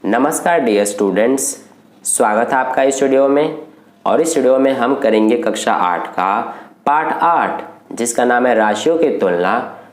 नमस्कार dear students, स्वागत है आपका इस वीडियो में। और इस वीडियो में हम करेंगे कक्षा 8 का पार्ट 8 जिसका नाम है राशियों की तुलना,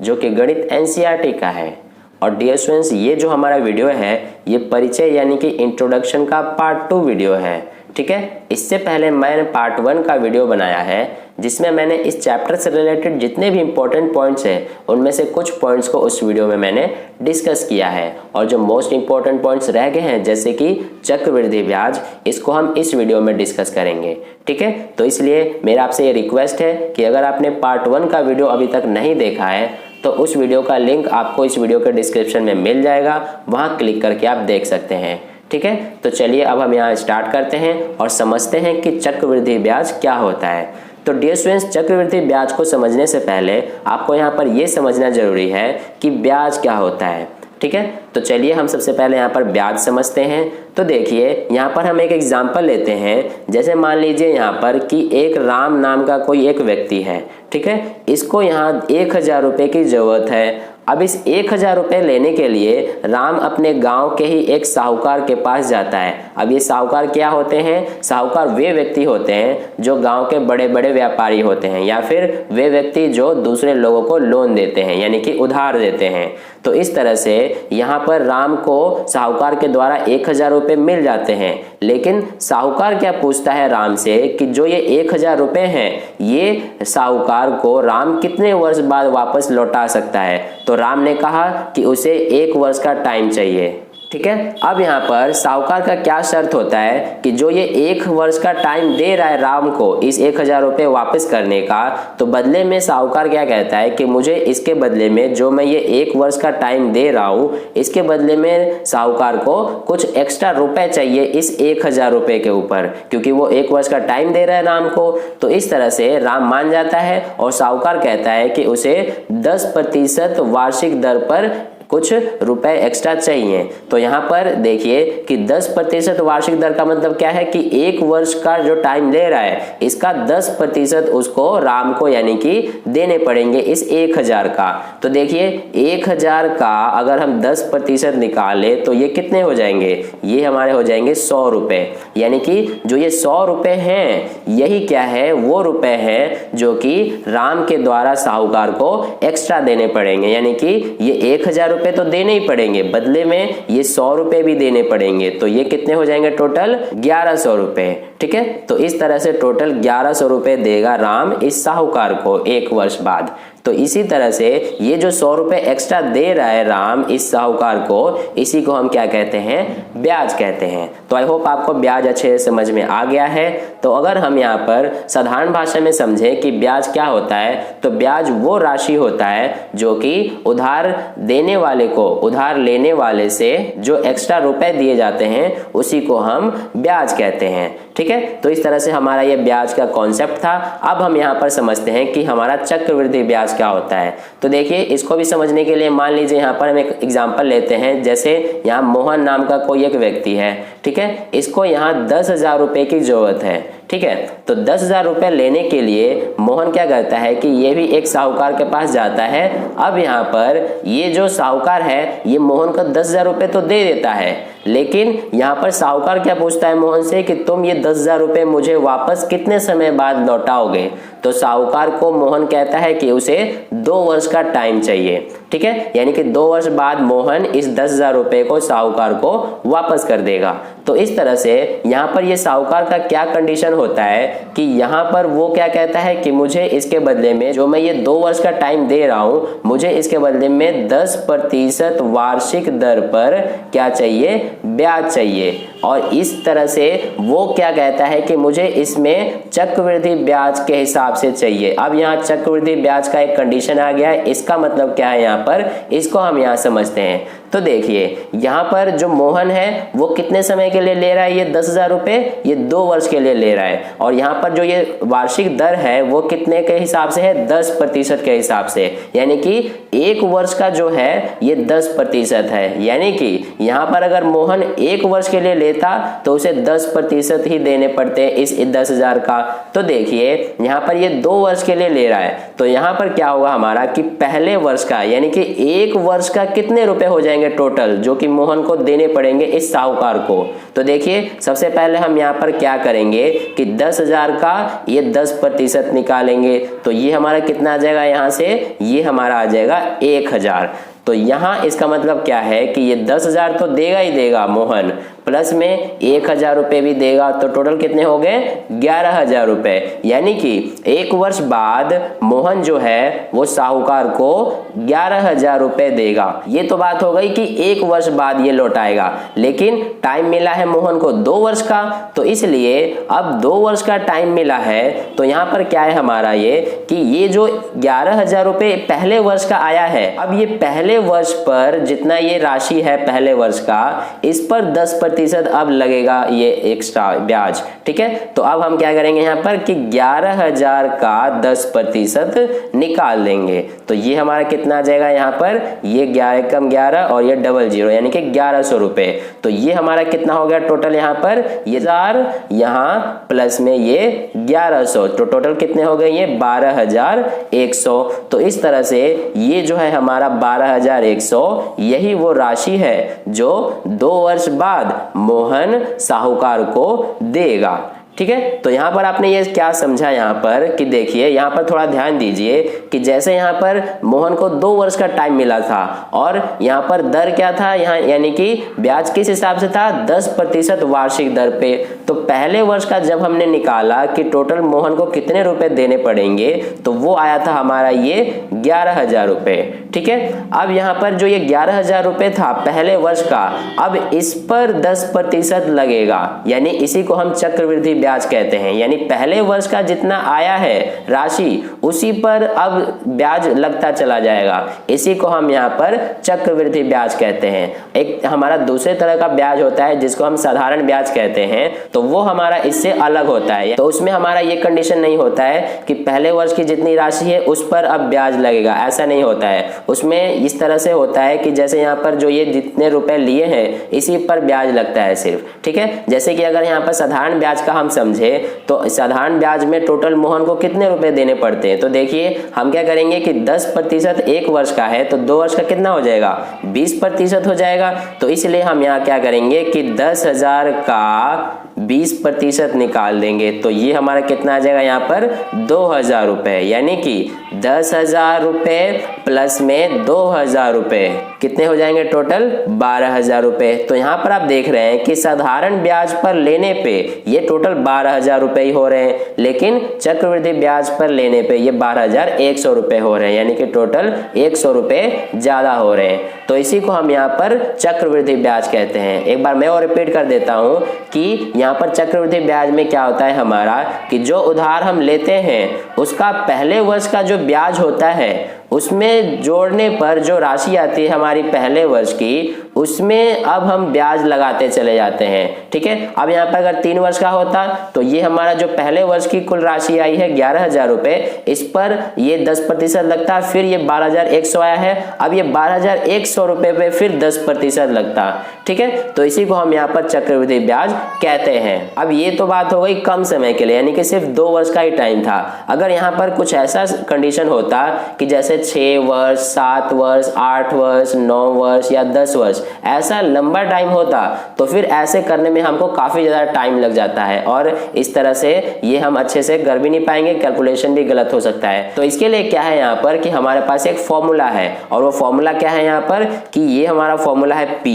जो कि गणित एनसीईआरटी का है। और डियर स्टूडेंट्स, ये जो हमारा वीडियो है ये परिचय यानी कि इंट्रोडक्शन का पार्ट 2 वीडियो है, ठीक है। इससे पहले मैंने पार्ट 1 का वीडियो बनाया है जिसमें मैंने इस चैप्टर से रिलेटेड जितने भी इंपॉर्टेंट पॉइंट्स हैं उनमें से कुछ पॉइंट्स को उस वीडियो में मैंने डिस्कस किया है। और जो मोस्ट इंपॉर्टेंट पॉइंट्स रह गए हैं जैसे कि चक्रवृद्धि ब्याज, इसको हम इस वीडियो में डिस्कस करेंगे, ठीक है। तो इसलिए मेरा आपसे ये रिक्वेस्ट है कि अगर आपने पार्ट 1 का वीडियो अभी तक नहीं देखा है तो उस वीडियो का लिंक आपको इस वीडियो के डिस्क्रिप्शन में मिल जाएगा, वहाँ क्लिक करके आप देख सकते हैं, ठीक है। तो चलिए अब हम यहाँ स्टार्ट करते हैं और समझते हैं कि चक्रवृद्धि ब्याज क्या होता है। तो डियर स्टूडेंट्स, चक्रवृद्धि ब्याज को समझने से पहले आपको यहाँ पर ये समझना जरूरी है कि ब्याज क्या होता है, ठीक है। तो चलिए हम सबसे पहले यहाँ पर ब्याज समझते हैं। तो देखिए यहाँ पर हम एक एग्जांपल लेते हैं। जैसे मान लीजिए यहाँ पर कि एक राम नाम का कोई एक व्यक्ति है, ठीक है। इसको यहाँ 1000 रुपये की जरूरत है। अब इस 1000 रुपये लेने के लिए राम अपने गांव के ही एक साहूकार के पास जाता है। अब ये साहूकार क्या होते हैं? साहूकार वे व्यक्ति होते हैं जो गांव के बड़े बड़े व्यापारी होते हैं, या फिर वे व्यक्ति जो दूसरे लोगों को लोन देते हैं यानी कि उधार देते हैं। तो इस तरह से यहाँ पर राम को साहूकार के द्वारा 1000 रुपये मिल जाते हैं। लेकिन साहूकार क्या पूछता है राम से कि जो ये 1000 रुपये हैं ये साहूकार को राम कितने वर्ष बाद वापस लौटा सकता है? तो राम ने कहा कि उसे 1 वर्ष का टाइम चाहिए, ठीक है। अब यहाँ पर साहूकार का क्या शर्त होता है कि जो ये 1 वर्ष का टाइम दे रहा है राम को इस 1000 रुपये वापस करने का, तो बदले में साहूकार क्या कहता है कि मुझे इसके बदले में जो मैं ये 1 वर्ष का टाइम दे रहा हूँ इसके बदले में साहूकार को कुछ एक्स्ट्रा रुपए चाहिए इस 1000 रुपये के ऊपर, क्योंकि वो 1 वर्ष का टाइम दे रहा है राम को। तो इस तरह से राम मान जाता है और साहूकार कहता है कि उसे 10% वार्षिक दर पर कुछ रुपए एक्स्ट्रा चाहिए। तो यहाँ पर देखिए कि 10% वार्षिक दर का मतलब क्या है कि 1 वर्ष का जो टाइम ले रहा है इसका 10% उसको राम को यानी कि देने पड़ेंगे इस 1000 का। तो देखिए 1000 का अगर हम 10% निकाले तो ये कितने हो जाएंगे? ये हमारे हो जाएंगे 100 रुपये। यानी कि जो ये 100 रुपये हैं यही क्या है? वो रुपए हैं जो कि राम के द्वारा साहूकार को एक्स्ट्रा देने पड़ेंगे। यानी कि ये 1000 रुपए तो देने ही पड़ेंगे, बदले में ये 100 रुपए भी देने पड़ेंगे। तो ये कितने हो जाएंगे? टोटल 1100 रुपए, ठीक है। तो इस तरह से टोटल 1100 रुपए देगा राम इस साहूकार को 1 वर्ष बाद। तो इसी तरह से ये जो 100 रुपए एक्स्ट्रा दे रहा है राम इस साहूकार को, इसी को हम क्या कहते हैं? ब्याज कहते हैं। तो आई होप आपको ब्याज अच्छे से समझ में आ गया है। तो अगर हम यहाँ पर साधारण भाषा में समझें कि ब्याज क्या होता है, तो ब्याज वो राशि होता है जो कि उधार देने वाले को उधार लेने वाले से जो एक्स्ट्रा रुपए दिए जाते हैं उसी को हम ब्याज कहते हैं, ठीक है। तो इस तरह से हमारा ये ब्याज का कॉन्सेप्ट था। अब हम यहाँ पर समझते हैं कि हमारा चक्रवृद्धि ब्याज क्या होता है। तो देखिए इसको भी समझने के लिए मान लीजिए यहाँ पर हम एक एग्जांपल लेते हैं। जैसे यहाँ मोहन नाम का कोई एक व्यक्ति है, ठीक है। इसको यहाँ 10,000 रुपये की जरूरत है, ठीक है। तो 10,000 रुपये लेने के लिए मोहन क्या करता है कि ये भी एक साहूकार के पास जाता है। अब यहाँ पर ये जो साहूकार है ये मोहन को 10,000 रुपये तो दे देता है, लेकिन यहाँ पर साहूकार क्या पूछता है मोहन से कि तुम ये 10,000 रुपये मुझे वापस कितने समय बाद लौटाओगे? तो साहूकार को मोहन कहता है कि उसे 2 वर्ष का टाइम चाहिए, ठीक है। यानी कि 2 वर्ष बाद मोहन इस 10,000 रुपये को साहूकार को वापस कर देगा। तो इस तरह से यहाँ पर ये साहूकार का क्या कंडीशन होता है कि यहाँ पर वो क्या कहता है कि मुझे इसके बदले में जो मैं ये 2 वर्ष का टाइम दे रहा हूँ मुझे इसके बदले में 10% वार्षिक दर पर क्या चाहिए? ब्याज चाहिए। और इस तरह से वो क्या कहता है कि मुझे इसमें चक्रवृद्धि ब्याज के हिसाब से चाहिए। अब यहाँ चक्रवृद्धि ब्याज का एक कंडीशन आ गया है। इसका मतलब क्या है यहाँ पर? इसको हम यहाँ समझते हैं। तो देखिए यहाँ पर जो मोहन है वो कितने समय के लिए ले रहा है? ये 10,000 रुपये ये 2 वर्ष के लिए ले रहा है। और यहाँ पर जो ये वार्षिक दर है वो कितने के हिसाब से है? 10% के हिसाब से। यानी कि 1 वर्ष का जो है ये 10% है। यानी कि यहाँ पर अगर मोहन 1 वर्ष के लिए लेता तो उसे 10% ही देने पड़ते हैं इस 10,000 का। तो देखिए यहाँ पर ये 2 वर्ष के लिए ले रहा है, तो यहाँ पर क्या होगा हमारा कि पहले वर्ष का यानी कि 1 वर्ष का कितने रुपए हो जाएंगे? जाएंगे टोटल, जो कि मोहन को देने पड़ेंगे इस साहूकार को। तो देखिए सबसे पहले हम यहाँ पर क्या करेंगे कि 10,000 का ये 10% निकालेंगे, तो ये हमारा कितना आ जाएगा, यहाँ से ये हमारा आ जाएगा 1,000। तो यहाँ इसका मतलब क्या है कि ये 10,000 तो देगा ही देगा मोहन, प्लस में 1,000 रुपये भी देगा, तो टोटल कितने हो गए 11,000 रुपये। यानी कि 1 वर्ष बाद मोहन जो है वो साहूकार को 11,000 रुपये देगा। ये तो बात हो गई कि 1 वर्ष बाद ये लौटाएगा, लेकिन टाइम मिला है मोहन को 2 वर्ष का, तो इसलिए अब 2 वर्ष का टाइम मिला है, तो यहाँ पर क्या है हमारा ये कि ये जो 11,000 रुपये पहले वर्ष का आया है, अब ये पहले वर्ष पर जितना ये राशि है पहले वर्ष का, इस पर 10% अब लगेगा ये एक्स्ट्रा ब्याज। ठीक है, तो अब हम क्या करेंगे यहाँ पर कि 11,000 का 10% निकाल देंगे, तो ये हमारा कितना आ जाएगा यहाँ पर, ये 11 कम 11 और ये 00 यानी कि 1100 रुपये। तो ये हमारा कितना हो गया टोटल यहाँ पर, ये 1000 यहाँ प्लस में ये 1100, तो टोटल कितने हो गए ये 12,100। तो इस तरह से ये जो है हमारा 12,100 यही वो राशि है जो 2 वर्ष बाद मोहन साहूकार को देगा। ठीक है, तो यहाँ पर आपने ये क्या समझा यहाँ पर कि देखिए यहाँ पर थोड़ा ध्यान दीजिए कि जैसे यहाँ पर मोहन को 2 वर्ष का टाइम मिला था और यहाँ पर दर क्या था, यहाँ यानी कि ब्याज किस हिसाब से था 10% वार्षिक दर पे। तो पहले वर्ष का जब हमने निकाला कि टोटल मोहन को कितने रुपए देने पड़ेंगे, तो वो आया था हमारा ये 11,000 रुपये। ठीक है, अब यहाँ पर जो ये 11,000 रुपये था पहले वर्ष का, अब इस पर 10% लगेगा, यानी इसी को हम चक्रवृद्धि ब्याज कहते हैं। यानी पहले वर्ष का जितना आया है राशि उसी पर अब ब्याज लगता चला जाएगा, इसी को हम यहाँ पर चक्रवृद्धि ब्याज कहते हैं। एक हमारा दूसरे तरह का ब्याज होता है जिसको हम साधारण ब्याज कहते हैं, तो वो हमारा इससे अलग होता है। तो उसमें हमारा ये कंडीशन नहीं होता है कि पहले वर्ष की जितनी राशि है उस पर अब ब्याज लगेगा, ऐसा नहीं होता है। उसमें इस तरह से होता है कि जैसे यहाँ पर जो ये जितने रुपए लिए हैं इसी पर ब्याज लगता है सिर्फ। ठीक है, जैसे कि अगर यहाँ पर साधारण ब्याज का हम समझे तो साधारण ब्याज में टोटल मोहन को कितने रुपए देने पड़ते हैं, तो देखिए हम क्या करेंगे कि 10% 1 वर्ष का है तो 2 वर्ष का कितना हो जाएगा 20% हो जाएगा। तो इसलिए हम यहाँ क्या करेंगे कि 10,000 का 20% निकाल देंगे, तो ये हमारा कितना आ जाएगा यहाँ पर 2,000 रुपये। यानी कि 10,000 रुपये प्लस में 2,000 रुपये कितने हो जाएंगे टोटल 12,000 रुपये। तो यहाँ पर आप देख रहे हैं कि साधारण ब्याज पर लेने पे ये टोटल 12,000 रुपये ही हो रहे हैं, लेकिन चक्रवृद्धि ब्याज पर लेने पे ये 12,100 रुपये हो रहे हैं, यानी कि टोटल 100 रुपये ज्यादा हो रहे हैं। तो इसी को हम यहाँ पर चक्रवृद्धि ब्याज कहते हैं। एक बार मैं और रिपीट कर देता हूँ कि यहाँ पर चक्रवृद्धि ब्याज में क्या होता है हमारा कि जो उधार हम लेते हैं उसका पहले वर्ष का जो ब्याज होता है उसमें जोड़ने पर जो राशि आती है हमारी पहले वर्ष की, उसमें अब हम ब्याज लगाते चले जाते हैं। ठीक है, अब यहाँ पर अगर 3 वर्ष का होता तो ये हमारा जो पहले वर्ष की कुल राशि आई है 11,000 रुपये, इस पर ये 10% लगता, फिर ये 12,100 आया है, अब ये 12,100 रुपये पे फिर 10% लगता। ठीक है, तो इसी को हम यहाँ पर चक्रवृद्धि ब्याज कहते हैं। अब ये तो बात हो गई कम समय के लिए, यानी कि सिर्फ 2 वर्ष का ही टाइम था। अगर यहाँ पर कुछ ऐसा कंडीशन होता कि जैसे 6 वर्ष, 7 वर्ष, 8 वर्ष, 9 वर्ष या 10 वर्ष, ऐसा लंबा टाइम होता तो फिर ऐसे करने में हमको काफी ज्यादा टाइम लग जाता है और इस तरह से ये हम अच्छे से कर भी नहीं पाएंगे, कैलकुलेशन भी गलत हो सकता है। तो इसके लिए क्या है यहाँ पर कि हमारे पास एक फॉर्मूला है, और वो फॉर्मूला क्या है यहाँ पर कि ये हमारा फॉर्मूला है P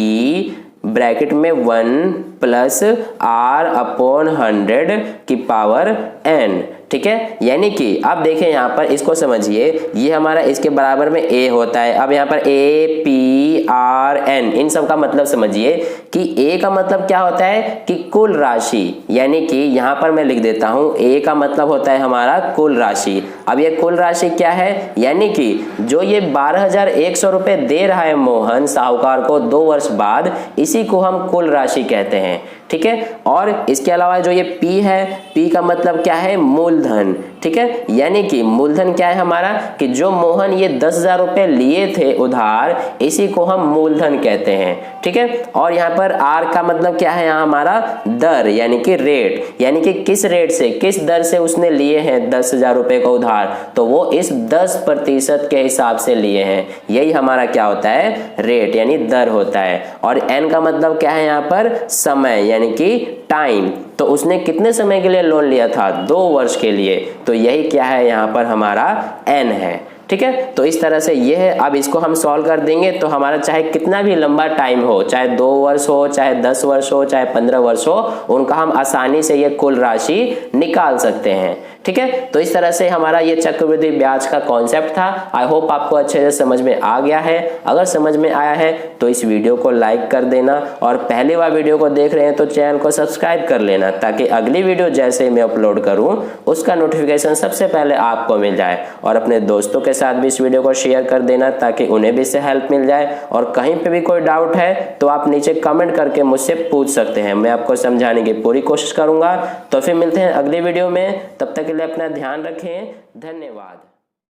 ब्रैकेट में 1 + R/100 की पावर n। ठीक है, यानी कि अब देखें यहाँ पर इसको समझिए, ये हमारा इसके बराबर में a होता है। अब यहाँ पर A, P, R, N इन सब का मतलब समझिए कि a का मतलब क्या होता है कि कुल राशि, यानी कि यहाँ पर मैं लिख देता हूँ a का मतलब होता है हमारा कुल राशि। अब ये कुल राशि क्या है, यानी कि जो ये 12,100 रुपये दे रहा है मोहन साहूकार को 2 वर्ष बाद, इसी को हम कुल राशि कहते हैं। ठीक है। और इसके अलावा जो ये P है, P का मतलब क्या है, मूलधन, ठीक है। यानी कि मूलधन क्या है हमारा, कि जो मोहन ये 10,000 रुपए लिए थे उधार, इसी को हम मूलधन कहते हैं, ठीक है। और यहाँ पर R का मतलब क्या है, यहाँ हमारा दर यानी कि रेट, यानी कि किस रेट से, किस दर से उसने लिए हैं 10,000 रुपए का उधार, तो वो इस 10% के हिसाब से लिए हैं, यही हमारा क्या होता है, रेट यानी दर होता है। और N का मतलब क्या है यहाँ पर, समय यानी कि टाइम, तो उसने कितने समय के लिए लोन लिया था, 2 वर्ष के लिए, तो यही क्या है यहाँ पर हमारा N है, ठीक है। तो इस तरह से ये है। अब इसको हम सॉल्व कर देंगे तो हमारा चाहे कितना भी लंबा टाइम हो, चाहे 2 वर्ष हो, चाहे 10 वर्ष हो, चाहे 15 वर्ष हो, उनका हम आसानी से ये कुल राशि निकाल सकते हैं, ठीक है। तो इस तरह से हमारा ये चक्रवृद्धि ब्याज का कॉन्सेप्ट था। आई होप आपको अच्छे से समझ में आ गया है। अगर समझ में आया है तो इस वीडियो को लाइक कर देना, और पहली बार वीडियो को देख रहे हैं तो चैनल को सब्सक्राइब कर लेना, ताकि अगली वीडियो जैसे मैं अपलोड करूं उसका नोटिफिकेशन सबसे पहले आपको मिल जाए। और अपने दोस्तों के साथ भी इस वीडियो को शेयर कर देना, ताकि उन्हें भी इससे हेल्प मिल जाए। और कहीं पे भी कोई डाउट है तो आप नीचे कमेंट करके मुझसे पूछ सकते हैं, मैं आपको समझाने की पूरी कोशिश करूंगा। तो फिर मिलते हैं अगली वीडियो में, तब तक के लिए अपना ध्यान रखें। धन्यवाद।